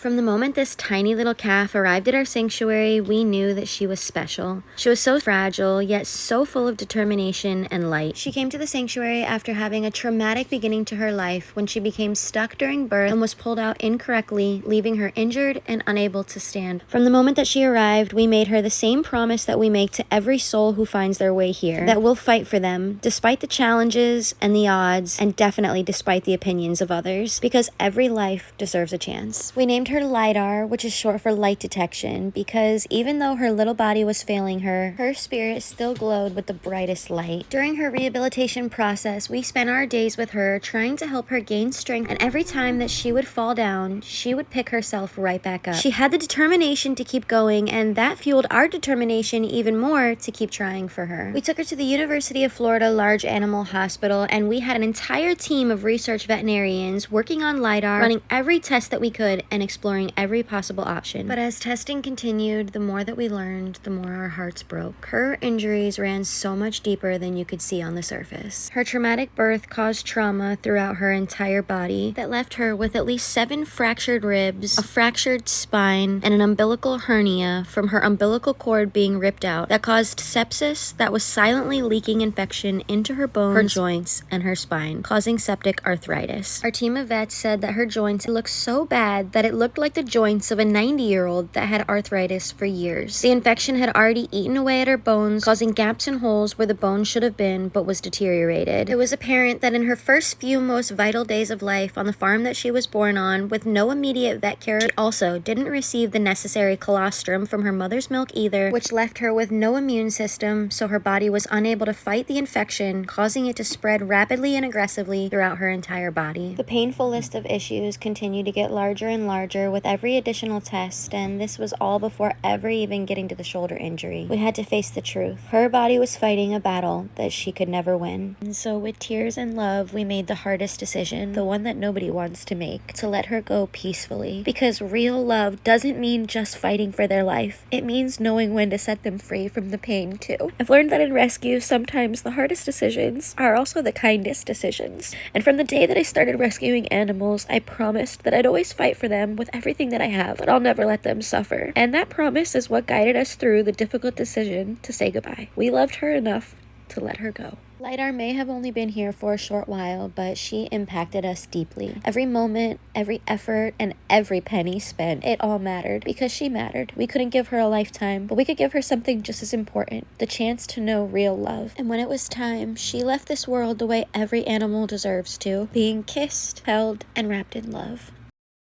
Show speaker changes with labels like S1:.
S1: From the moment this tiny little calf arrived at our sanctuary, we knew that she was special. She was so fragile, yet so full of determination and light. She came to the sanctuary after having a traumatic beginning to her life when she became stuck during birth and was pulled out incorrectly, leaving her injured and unable to stand. From the moment that she arrived, we made her the same promise that we make to every soul who finds their way here, that we'll fight for them, despite the challenges and the odds, and definitely despite the opinions of others, because every life deserves a chance. We named her LIDAR, which is short for light detection, because even though her little body was failing her, her spirit still glowed with the brightest light. During her rehabilitation process, we spent our days with her trying to help her gain strength, and every time that she would fall down, she would pick herself right back up. She had the determination to keep going, and that fueled our determination even more to keep trying for her. We took her to the University of Florida Large Animal Hospital, and we had an entire team of research veterinarians working on LIDAR, running every test that we could and exploring every possible option. But as testing continued, the more that we learned, the more our hearts broke. Her injuries ran so much deeper than you could see on the surface. Her traumatic birth caused trauma throughout her entire body that left her with at least 7 fractured ribs, a fractured spine, and an umbilical hernia from her umbilical cord being ripped out that caused sepsis that was silently leaking infection into her bones, her joints, and her spine, causing septic arthritis. Our team of vets said that her joints looked so bad that it looked like the joints of a 90-year-old that had arthritis for years. The infection had already eaten away at her bones, causing gaps and holes where the bone should have been but was deteriorated. It was apparent that in her first few most vital days of life on the farm that she was born on, with no immediate vet care, she also didn't receive the necessary colostrum from her mother's milk either, which left her with no immune system, so her body was unable to fight the infection, causing it to spread rapidly and aggressively throughout her entire body. The painful list of issues continued to get larger and larger with every additional test, and this was all before ever even getting to the shoulder injury. We had to face the truth. Her body was fighting a battle that she could never win. And so with tears and love, we made the hardest decision, the one that nobody wants to make, to let her go peacefully. Because real love doesn't mean just fighting for their life. It means knowing when to set them free from the pain too. I've learned that in rescue, sometimes the hardest decisions are also the kindest decisions. And from the day that I started rescuing animals, I promised that I'd always fight for them with everything that I have, but I'll never let them suffer. And that promise is what guided us through the difficult decision to say goodbye. We loved her enough to let her go. LIDAR may have only been here for a short while, but she impacted us deeply. Every moment, every effort, and every penny spent, it all mattered because she mattered. We couldn't give her a lifetime, but we could give her something just as important, the chance to know real love. And when it was time, she left this world the way every animal deserves to, being kissed, held, and wrapped in love.